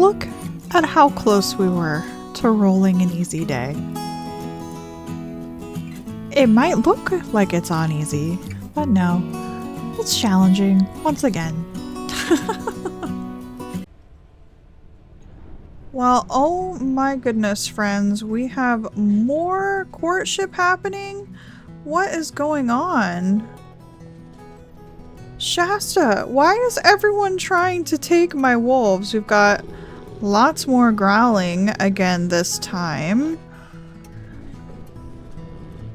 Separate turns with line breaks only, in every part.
Look at how close we were to rolling an easy day. It might look like it's on easy, but no, it's challenging once again. Well, oh my goodness, friends, we have more courtship happening? What is going on? Shasta, why is everyone trying to take my wolves? We've got lots more growling again this time.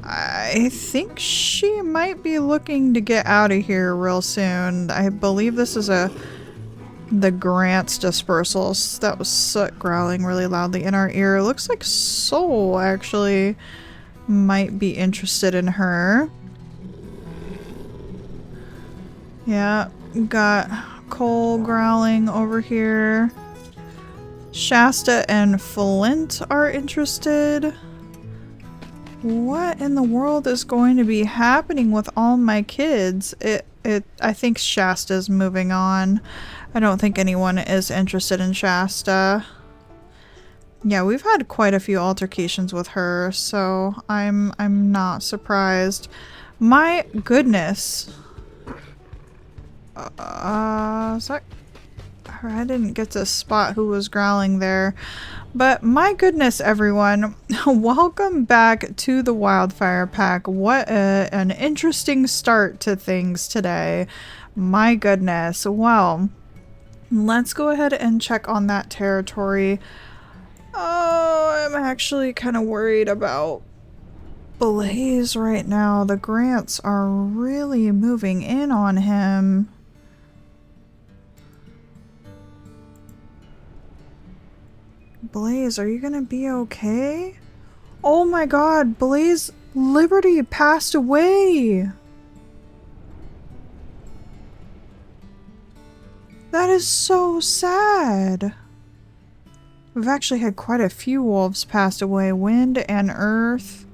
I think she might be looking to get out of here real soon. I believe this is the Grant's dispersals. That was Soot growling really loudly in our ear. It looks like Soul actually might be interested in her. Yeah, got Cole growling over here. Shasta and Flint are interested. What in the world is going to be happening with all my kids? I think Shasta's moving on. I don't think anyone is interested in Shasta. Yeah, we've had quite a few altercations with her, so I'm not surprised. My goodness. I didn't get to spot who was growling there. But my goodness, everyone, welcome back to the Wildfire Pack. What an interesting start to things today. My goodness. Well, let's go ahead and check on that territory. Oh, I'm actually kind of worried about Blaze right now. The Grants are really moving in on him. Blaze, are you gonna be okay? Oh my god, Blaze Liberty passed away! That is so sad! We've actually had quite a few wolves pass away. Wind and Earth,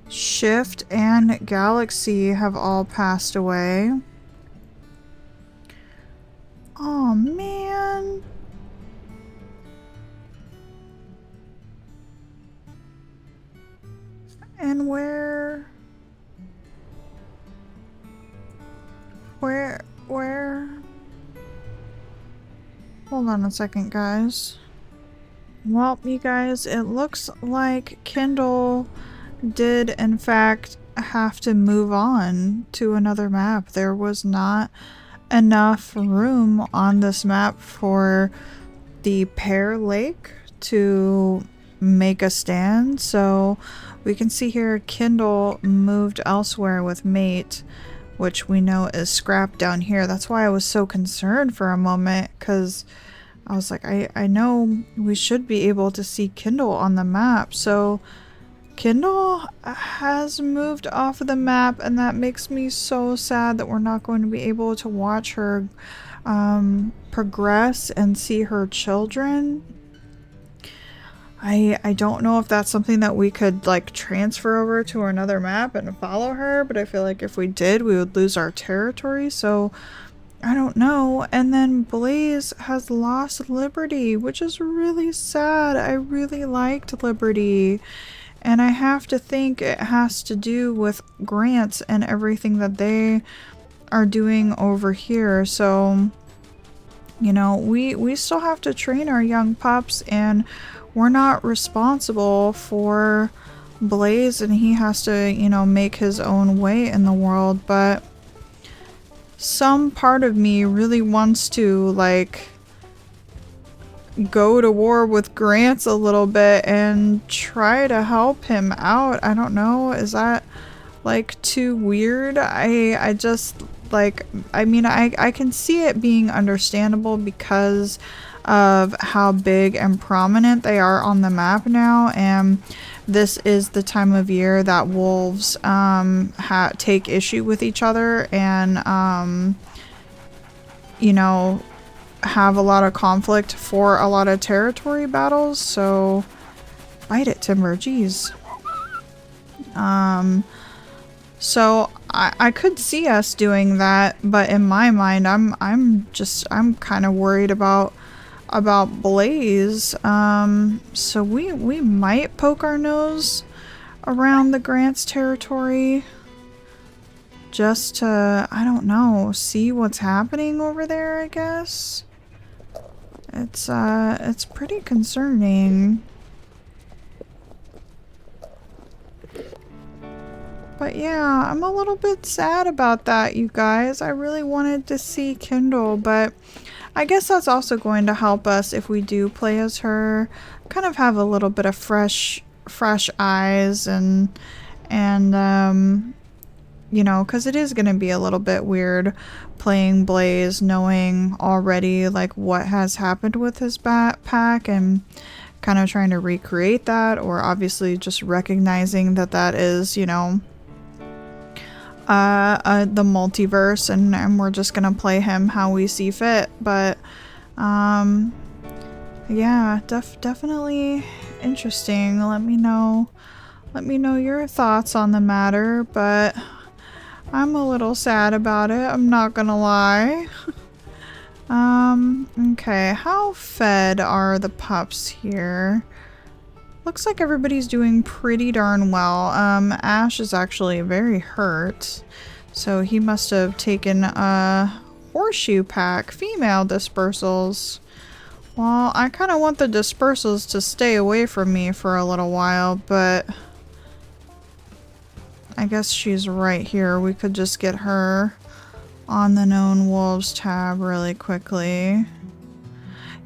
Shift and Galaxy have all passed away. Oh man! And where? Hold on a second, guys. Well, you guys, it looks like Kindle did, in fact, have to move on to another map. There was not enough room on this map for the Pear Lake to make a stand, so we can see here Kindle moved elsewhere with Mate, which we know is scrapped down here. That's why I was so concerned for a moment, because I was like, I know we should be able to see Kindle on the map. So Kindle has moved off of the map, and that makes me so sad that we're not going to be able to watch her progress and see her children. I don't know if that's something that we could like transfer over to another map and follow her, but I feel like if we did, we would lose our territory, so I don't know. And then Blaze has lost Liberty, which is really sad. I really liked Liberty, and I have to think it has to do with Grants and everything that they are doing over here. So, you know, we still have to train our young pups, and we're not responsible for Blaze, and he has to, you know, make his own way in the world. But some part of me really wants to, like, go to war with Grants a little bit and try to help him out. I don't know, is that, like, too weird? I just, like, I mean, I can see it being understandable because of how big and prominent they are on the map now, and this is the time of year that wolves take issue with each other and you know, have a lot of conflict for a lot of territory battles. So bite it, Timber, jeez. So I could see us doing that, but in my mind I'm kind of worried about about Blaze. So we might poke our nose around the Grant's territory just to, I don't know, see what's happening over there, I guess. It's pretty concerning. But yeah, I'm a little bit sad about that, you guys. I really wanted to see Kindle, but I guess that's also going to help us if we do play as her. Kind of have a little bit of fresh eyes and you know, because it is going to be a little bit weird playing Blaze, knowing already like what has happened with his backpack and kind of trying to recreate that, or obviously just recognizing that that is, you know, the multiverse, and we're just gonna play him how we see fit. But yeah, definitely interesting. Let me know your thoughts on the matter, but I'm a little sad about it, I'm not gonna lie. Okay, how fed are the pups here? Looks like everybody's doing pretty darn well. Ash is actually very hurt, so he must have taken a horseshoe pack, female dispersals. Well, I kind of want the dispersals to stay away from me for a little while, but I guess she's right here. We could just get her on the known wolves tab really quickly.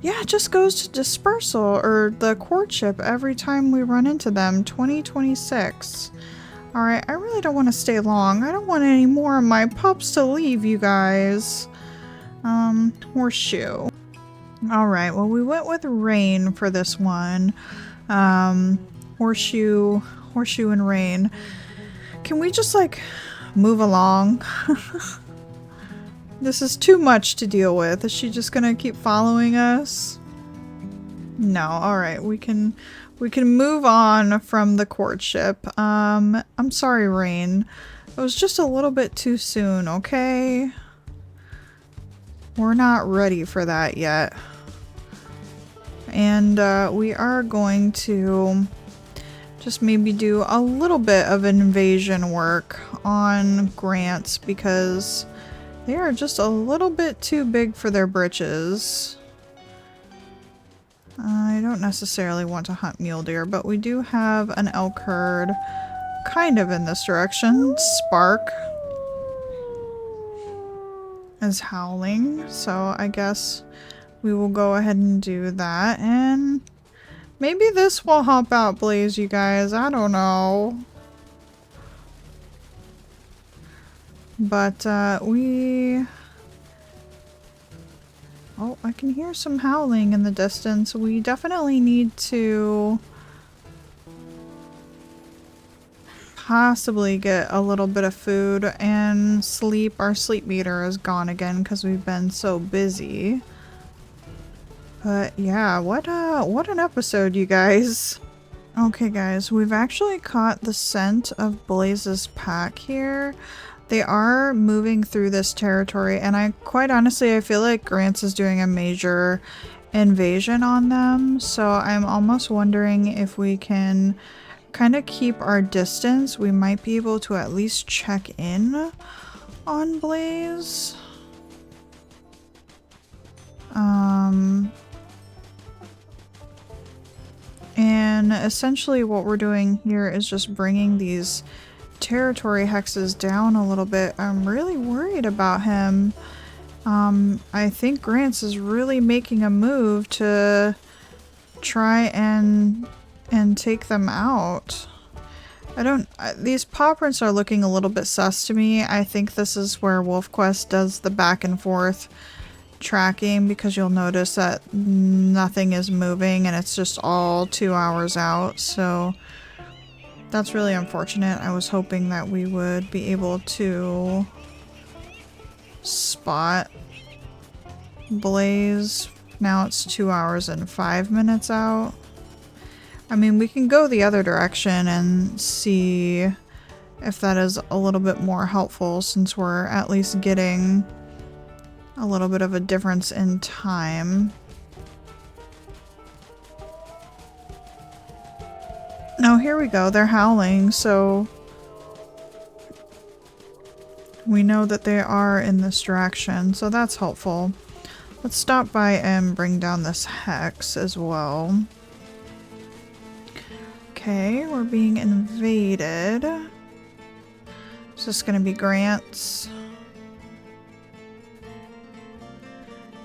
Yeah, it just goes to dispersal or the courtship every time we run into them. 2026. Alright, I really don't want to stay long. I don't want any more of my pups to leave, you guys. Horseshoe. Alright, well we went with Wren for this one. Horseshoe and Wren. Can we just like move along? This is too much to deal with. Is she just gonna keep following us? No, alright, we can move on from the courtship. I'm sorry, Wren. It was just a little bit too soon, okay? We're not ready for that yet. And we are going to just maybe do a little bit of invasion work on Grants because they are just a little bit too big for their britches. I don't necessarily want to hunt mule deer, but we do have an elk herd kind of in this direction. Spark is howling, so I guess we will go ahead and do that. And maybe this will help out Blaze, you guys. I don't know. But, oh, I can hear some howling in the distance. We definitely need to possibly get a little bit of food and sleep. Our sleep meter is gone again because we've been so busy. But yeah, what an episode, you guys. Okay, guys, we've actually caught the scent of Blaze's pack here. They are moving through this territory, and I quite honestly, I feel like Grants is doing a major invasion on them, so I'm almost wondering if we can kind of keep our distance. We might be able to at least check in on Blaze. And essentially what we're doing here is just bringing these territory hexes down a little bit. I'm really worried about him. I think Grants is really making a move to try and take them out. These paw prints are looking a little bit sus to me. I think this is where Wolfquest does the back and forth tracking, because you'll notice that nothing is moving and it's just all 2 hours out, so that's really unfortunate. I was hoping that we would be able to spot Blaze. Now it's 2 hours and 5 minutes out. I mean, we can go the other direction and see if that is a little bit more helpful, since we're at least getting a little bit of a difference in time. Oh, here we go. They're howling, so we know that they are in this direction, so that's helpful. Let's stop by and bring down this hex as well. Okay, we're being invaded. Is this gonna be Grant's?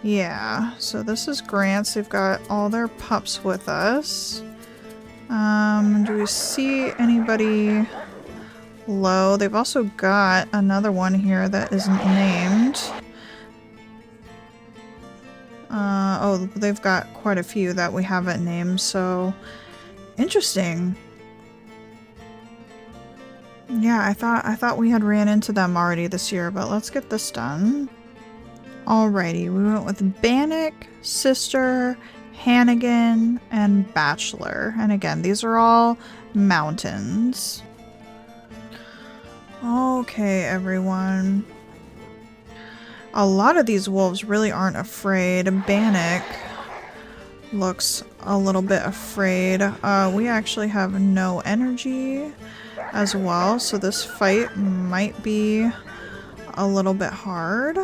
Yeah, so this is Grant's. They've got all their pups with us. Do we see anybody low? They've also got another one here that isn't named. Oh, they've got quite a few that we haven't named, so interesting. Yeah, I thought we had ran into them already this year, but let's get this done. Alrighty, we went with Bannock, Sister, Hannigan, and Bachelor. And again, these are all mountains. Okay, everyone. A lot of these wolves really aren't afraid. Bannock looks a little bit afraid. We actually have no energy as well, so this fight might be a little bit hard.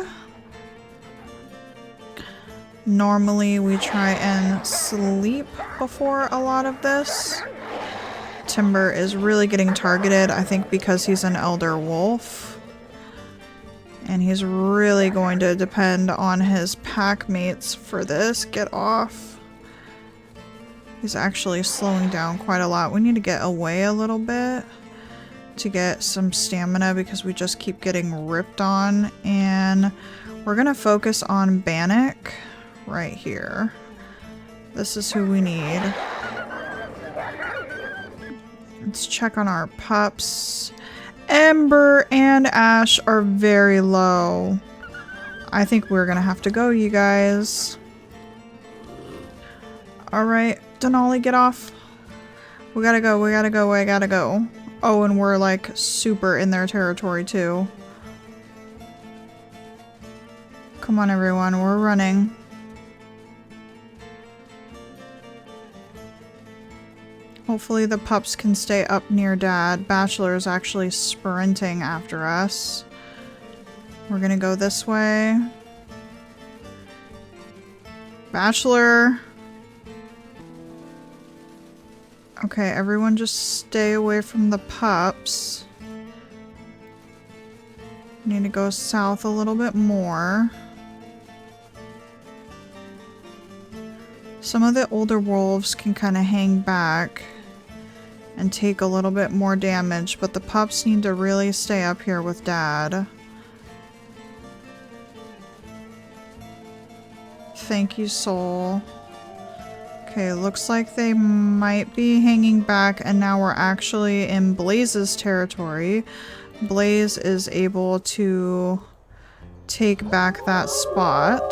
Normally we try and sleep before a lot of this. Timber is really getting targeted, I think because he's an elder wolf. And he's really going to depend on his pack mates for this. Get off. He's actually slowing down quite a lot. We need to get away a little bit to get some stamina because we just keep getting ripped on. And we're going to focus on Bannock right here. This is who we need. Let's check on our pups. Ember and Ash are very low. I think we're gonna have to go, you guys. Alright, Denali, get off. We gotta go, we gotta go, I gotta go. Oh, and we're like super in their territory too. Come on everyone, we're running. Hopefully the pups can stay up near Dad. Bachelor is actually sprinting after us. We're gonna go this way. Bachelor! Okay, everyone just stay away from the pups. Need to go south a little bit more. Some of the older wolves can kind of hang back and take a little bit more damage, but the pups need to really stay up here with Dad. Thank you, Soul. Okay, looks like they might be hanging back, and now we're actually in Blaze's territory. Blaze is able to take back that spot.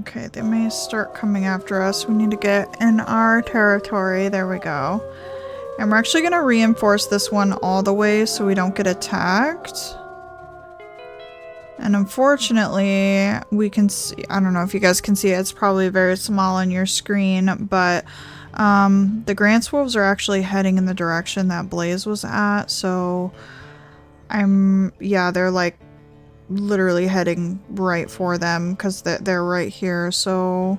Okay, they may start coming after us. We need to get in our territory. There we go. And we're actually going to reinforce this one all the way so we don't get attacked. And unfortunately, we can see, I don't know if you guys can see it, it's probably very small on your screen, but the Grants wolves are actually heading in the direction that Blaze was at, so yeah, they're like literally heading right for them because they're right here, so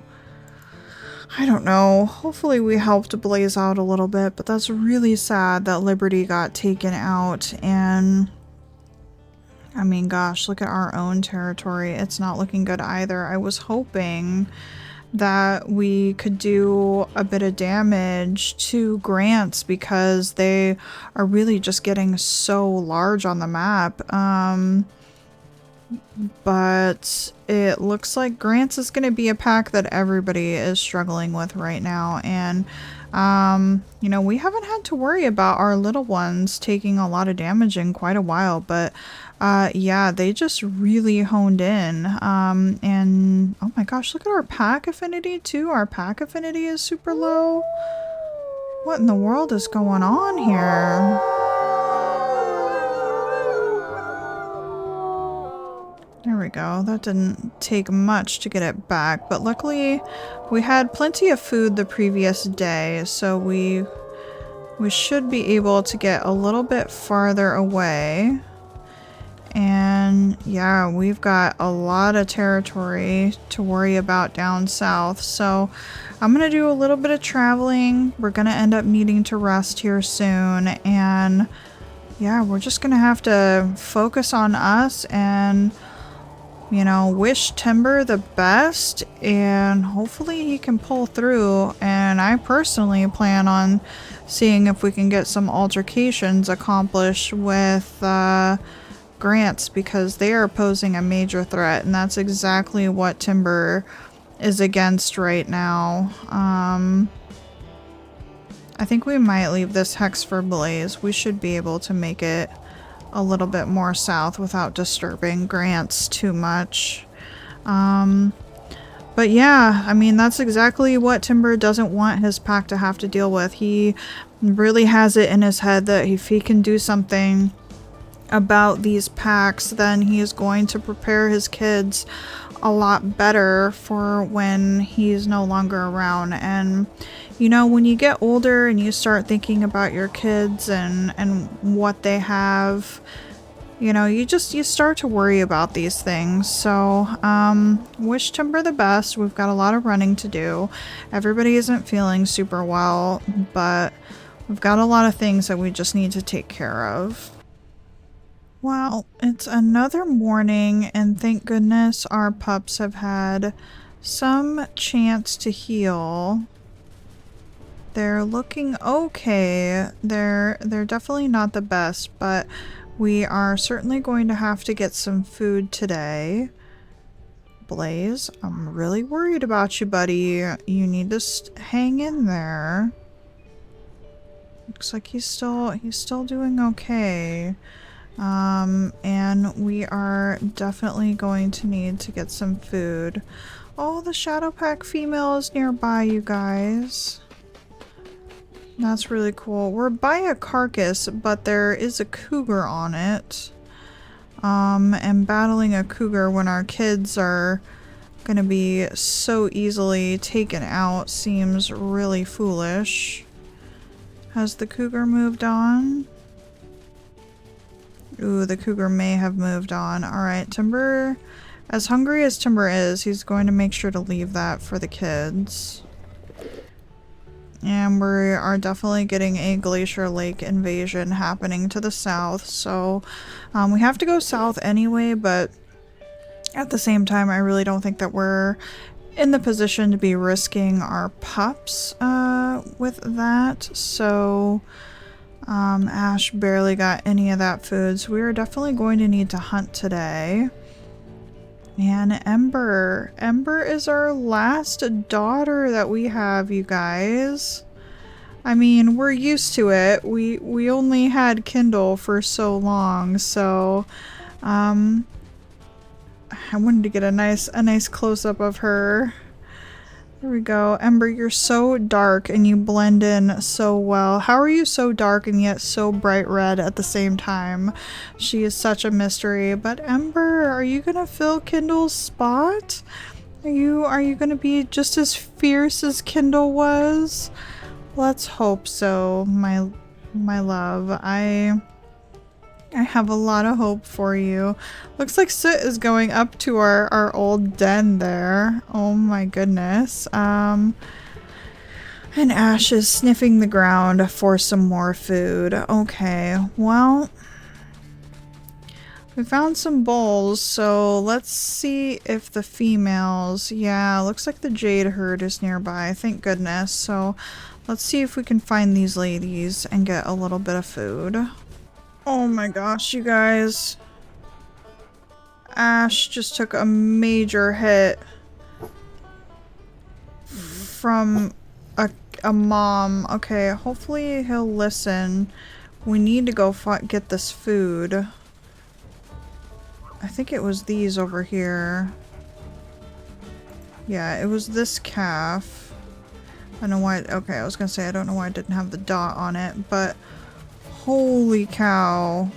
I don't know. Hopefully we helped Blaze out a little bit, but that's really sad that Liberty got taken out. And I mean, gosh, look at our own territory. It's not looking good either. I was hoping that we could do a bit of damage to Grants because they are really just getting so large on the map. But it looks like Grants is going to be a pack that everybody is struggling with right now. And, you know, we haven't had to worry about our little ones taking a lot of damage in quite a while. But, yeah, they just really honed in. And, oh my gosh, look at our pack affinity too. Our pack affinity is super low. What in the world is going on here? There we go. That didn't take much to get it back, but luckily we had plenty of food the previous day, so we should be able to get a little bit farther away. And yeah, we've got a lot of territory to worry about down south, so I'm gonna do a little bit of traveling. We're gonna end up needing to rest here soon, and yeah, we're just gonna have to focus on us and, you know, wish Timber the best, and hopefully he can pull through. And I personally plan on seeing if we can get some altercations accomplished with Grants, because they are posing a major threat, and that's exactly what Timber is against right now. I think we might leave this hex for Blaze. We should be able to make it a little bit more south without disturbing Grants too much. But yeah, I mean, that's exactly what Timber doesn't want his pack to have to deal with. He really has it in his head that if he can do something about these packs, then he is going to prepare his kids a lot better for when he's no longer around. And you know, when you get older and you start thinking about your kids and what they have, you know, you start to worry about these things. So wish Timber the best. We've got a lot of running to do. Everybody isn't feeling super well, but we've got a lot of things that we just need to take care of. Well, it's another morning, and thank goodness our pups have had some chance to heal. They're looking okay. They're definitely not the best, but we are certainly going to have to get some food today. Blaze, I'm really worried about you, buddy. You need to hang in there. Looks like he's still doing okay. And we are definitely going to need to get some food. Oh, the Shadow Pack female is nearby, you guys. That's really cool. We're by a carcass, but there is a cougar on it. And battling a cougar when our kids are gonna be so easily taken out seems really foolish. Has the cougar moved on? Ooh, the cougar may have moved on. Alright, Timber, as hungry as Timber is, he's going to make sure to leave that for the kids. And we are definitely getting a Glacier Lake invasion happening to the south, so we have to go south anyway, but at the same time, I really don't think that we're in the position to be risking our pups with that, so Ash barely got any of that food, so we are definitely going to need to hunt today. And Ember. Ember is our last daughter that we have, you guys. I mean, we're used to it. We only had Kindle for so long, so I wanted to get a nice close-up of her. There we go. Ember, you're so dark and you blend in so well. How are you so dark and yet so bright red at the same time? She is such a mystery. But Ember, are you gonna fill Kindle's spot? Are you gonna be just as fierce as Kindle was? Let's hope so, my love. I have a lot of hope for you. Looks like Soot is going up to our old den there. Oh my goodness. And Ash is sniffing the ground for some more food. Okay, well, we found some bowls, so let's see if the females... Yeah, looks like the Jade herd is nearby, thank goodness. So let's see if we can find these ladies and get a little bit of food. Oh my gosh, you guys. Ash just took a major hit from a mom. Okay, hopefully he'll listen. We need to go get this food. I think it was these over here. Yeah, it was this calf. I don't know why. Okay, I was gonna say I don't know why I didn't have the dot on it, but holy cow.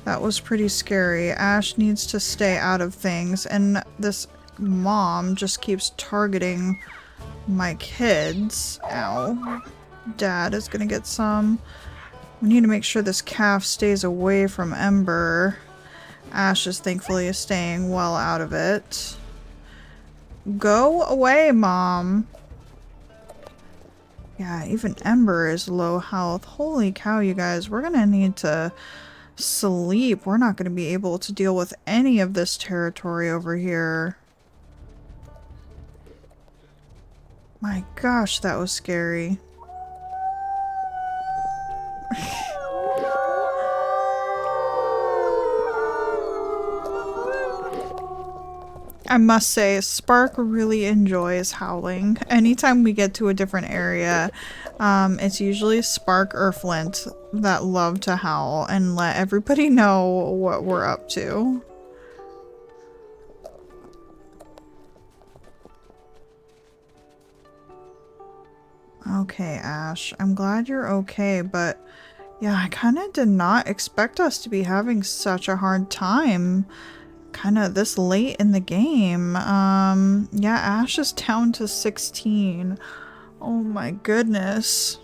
That was pretty scary. Ash needs to stay out of things, and this mom just keeps targeting my kids. Ow. Dad is gonna get some. We need to make sure this calf stays away from Ember. Ash is thankfully staying well out of it. Go away, Mom. Yeah, even Ember is low health. Holy cow, you guys. We're gonna need to sleep. We're not gonna be able to deal with any of this territory over here. My gosh, that was scary. I must say, Spark really enjoys howling. Anytime we get to a different area, it's usually Spark or Flint that love to howl and let everybody know what we're up to. Okay, Ash. I'm glad you're okay, but yeah, I kind of did not expect us to be having such a hard time kind of this late in the game. Yeah, Ash is down to 16. Oh my goodness.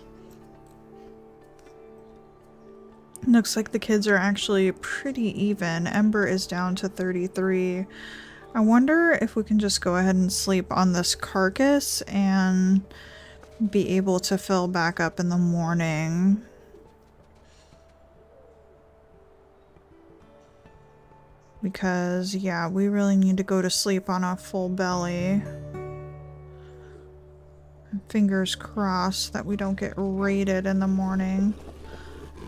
Looks like the kids are actually pretty even. Ember is down to 33. I wonder if we can just go ahead and sleep on this carcass and be able to fill back up in the morning. Because, yeah, we really need to go to sleep on a full belly. Fingers crossed that we don't get raided in the morning.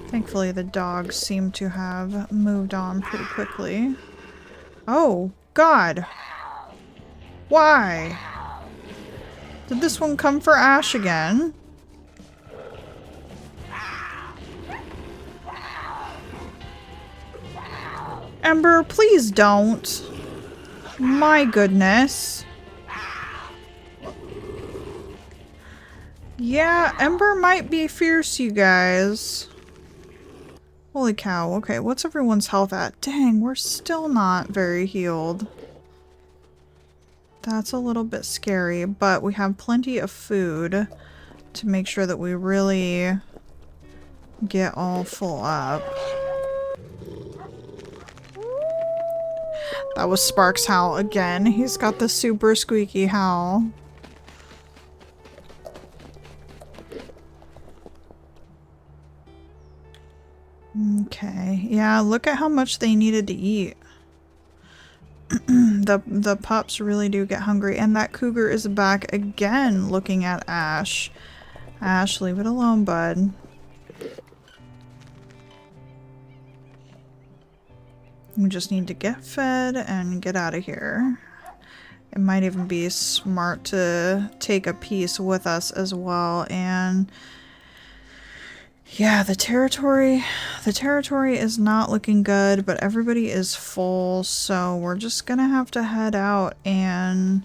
Thankfully, the dogs seem to have moved on pretty quickly. Oh, God! Why? Did this one come for Ash again? Ember, please don't. My goodness. Yeah, Ember might be fierce, you guys. Holy cow. Okay, what's everyone's health at? Dang, we're still not very healed. That's a little bit scary, but we have plenty of food to make sure that we really get all full up. That was Spark's howl again. He's got the super squeaky howl. Okay, yeah, look at how much they needed to eat. The pups really do get hungry, and that cougar is back again looking at Ash. Ash, leave it alone, bud. We just need to get fed and get out of here. It might even be smart to take a piece with us as well. And yeah, the territory is not looking good, but everybody is full, so we're just gonna have to head out and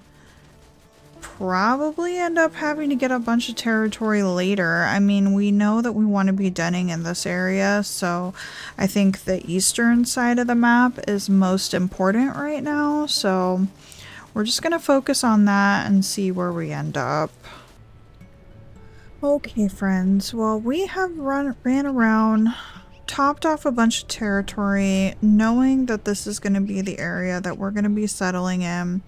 probably end up having to get a bunch of territory later. I mean, we know that we want to be denning in this area, so I think the eastern side of the map is most important right now, so we're just gonna focus on that and see where we end up. Okay, friends, well, we have ran around, topped off a bunch of territory, knowing that this is going to be the area that we're going to be settling in.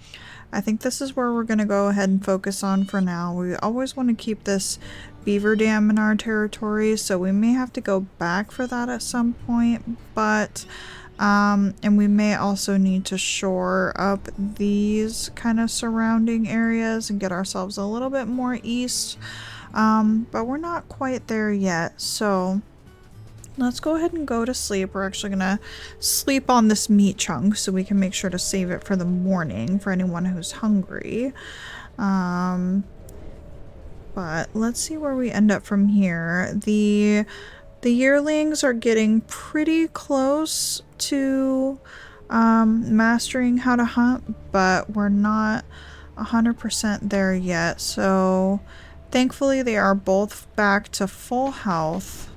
I think this is where we're going to go ahead and focus on for now. We always want to keep this beaver dam in our territory, so we may have to go back for that at some point, but and we may also need to shore up these kind of surrounding areas and get ourselves a little bit more east. But we're not quite there yet, so let's go ahead and go to sleep. We're actually gonna sleep on this meat chunk so we can make sure to save it for the morning for anyone who's hungry. But let's see where we end up from here. The yearlings are getting pretty close to mastering how to hunt, but we're not 100% there yet, so thankfully they are both back to full health.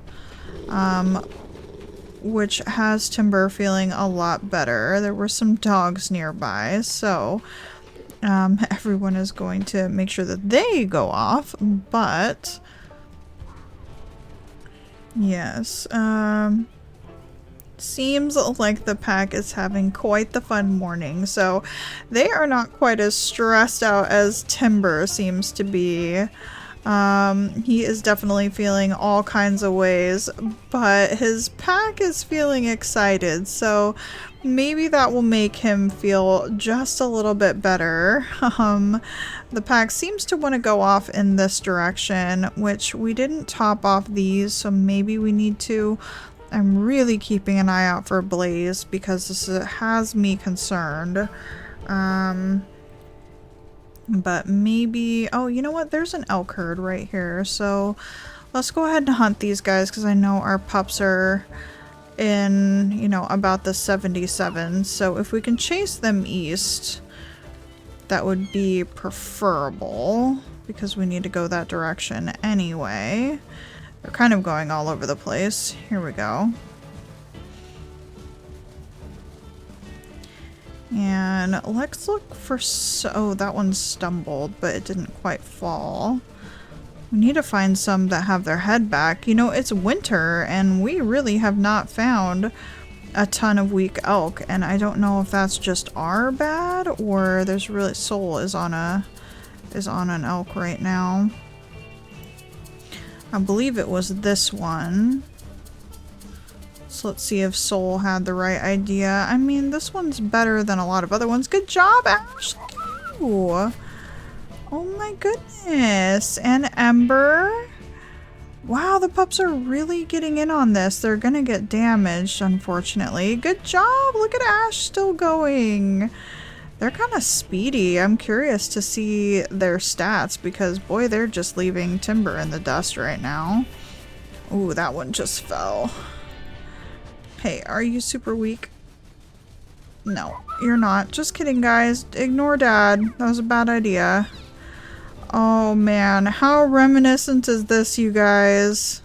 which has Timber feeling a lot better. There were some dogs nearby, so everyone is going to make sure that they go off, but yes, seems like the pack is having quite the fun morning, so they are not quite as stressed out as Timber seems to be. He is definitely feeling all kinds of ways, but his pack is feeling excited, so maybe that will make him feel just a little bit better. The pack seems to want to go off in this direction, which we didn't top off these, so maybe we need to. I'm really keeping an eye out for Blaze because this has me concerned. But maybe... Oh, you know what? There's an elk herd right here. So let's go ahead and hunt these guys because I know our pups are in, you know, about the 77. So if we can chase them east, that would be preferable because we need to go that direction anyway. They're kind of going all over the place. Here we go. And let's look for... Oh, that one stumbled, but it didn't quite fall. We need to find some that have their head back. You know, it's winter, and we really have not found a ton of weak elk. And I don't know if that's just our bad, or there's really... Soul is on an elk right now. I believe it was this one. So let's see if Soul had the right idea. I mean, this one's better than a lot of other ones. Good job, Ash! Ooh. Oh my goodness. And Ember. Wow, the pups are really getting in on this. They're gonna get damaged, unfortunately. Good job! Look at Ash still going. They're kind of speedy. I'm curious to see their stats because, boy, they're just leaving Timber in the dust right now. Ooh, that one just fell. Hey, are you super weak? No, you're not. Just kidding, guys. Ignore Dad. That was a bad idea. Oh, man. How reminiscent is this, you guys?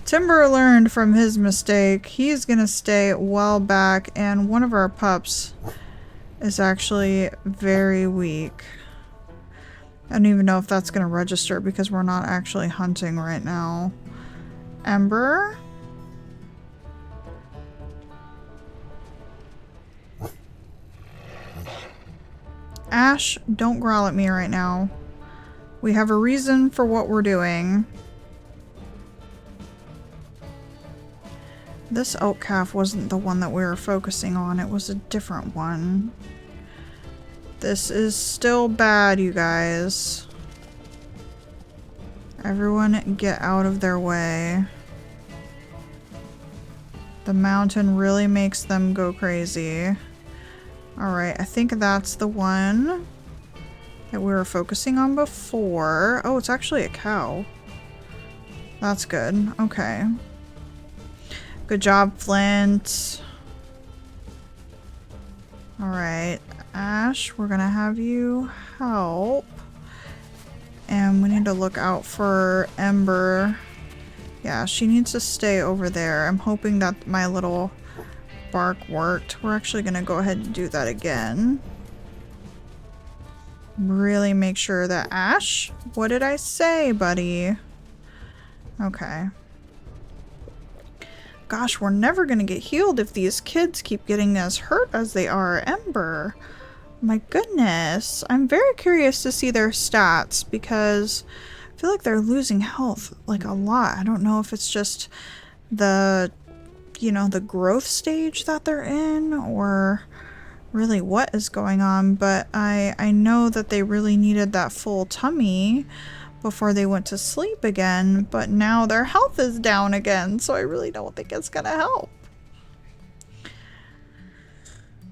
Timber learned from his mistake. He's gonna stay well back, and one of our pups is actually very weak. I don't even know if that's gonna register because we're not actually hunting right now. Ember? Ash, don't growl at me right now. We have a reason for what we're doing. This elk calf wasn't the one that we were focusing on. It was a different one. This is still bad, you guys. Everyone get out of their way. The mountain really makes them go crazy. Alright, I think that's the one that we were focusing on before. Oh, it's actually a cow. That's good. Okay. Good job, Flint. Alright, Ash, we're gonna have you help. And we need to look out for Ember. Yeah, she needs to stay over there. I'm hoping that my little bark worked. We're actually gonna go ahead and do that again. Really make sure that Ash... What did I say, buddy? Okay. Gosh, we're never gonna get healed if these kids keep getting as hurt as they are. Ember. My goodness. I'm very curious to see their stats because I feel like they're losing health like a lot. I don't know if it's just the, you know, the growth stage that they're in or really what is going on, but I know that they really needed that full tummy before they went to sleep again, but now their health is down again, so I really don't think it's gonna help.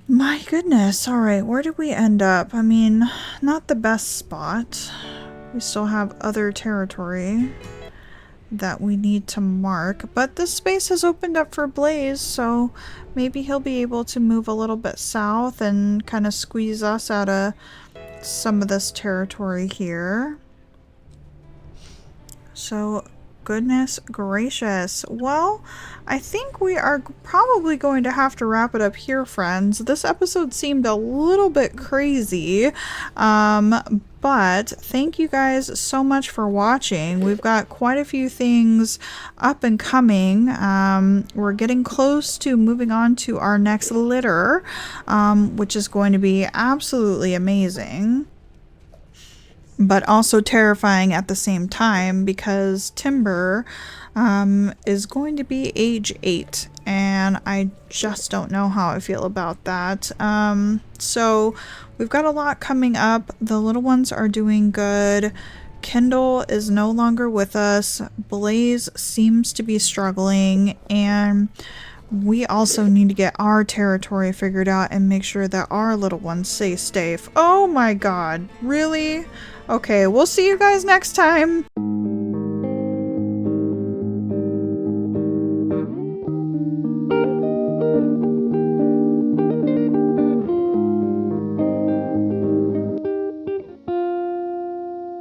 My goodness, alright, where did we end up? I mean, not the best spot. We still have other territory that we need to mark, but this space has opened up for Blaze, so maybe he'll be able to move a little bit south and kind of squeeze us out of some of this territory here. So goodness gracious. Well, I think we are probably going to have to wrap it up here, friends. This episode seemed a little bit crazy, but thank you guys so much for watching. We've got quite a few things up and coming. We're getting close to moving on to our next litter, which is going to be absolutely amazing, but also terrifying at the same time because Timber is going to be age 8, and I just don't know how I feel about that. So we've got a lot coming up. The little ones are doing good. Kindle is no longer with us. Blaze seems to be struggling, and we also need to get our territory figured out and make sure that our little ones stay safe. Oh my god, really? Okay, we'll see you guys next time.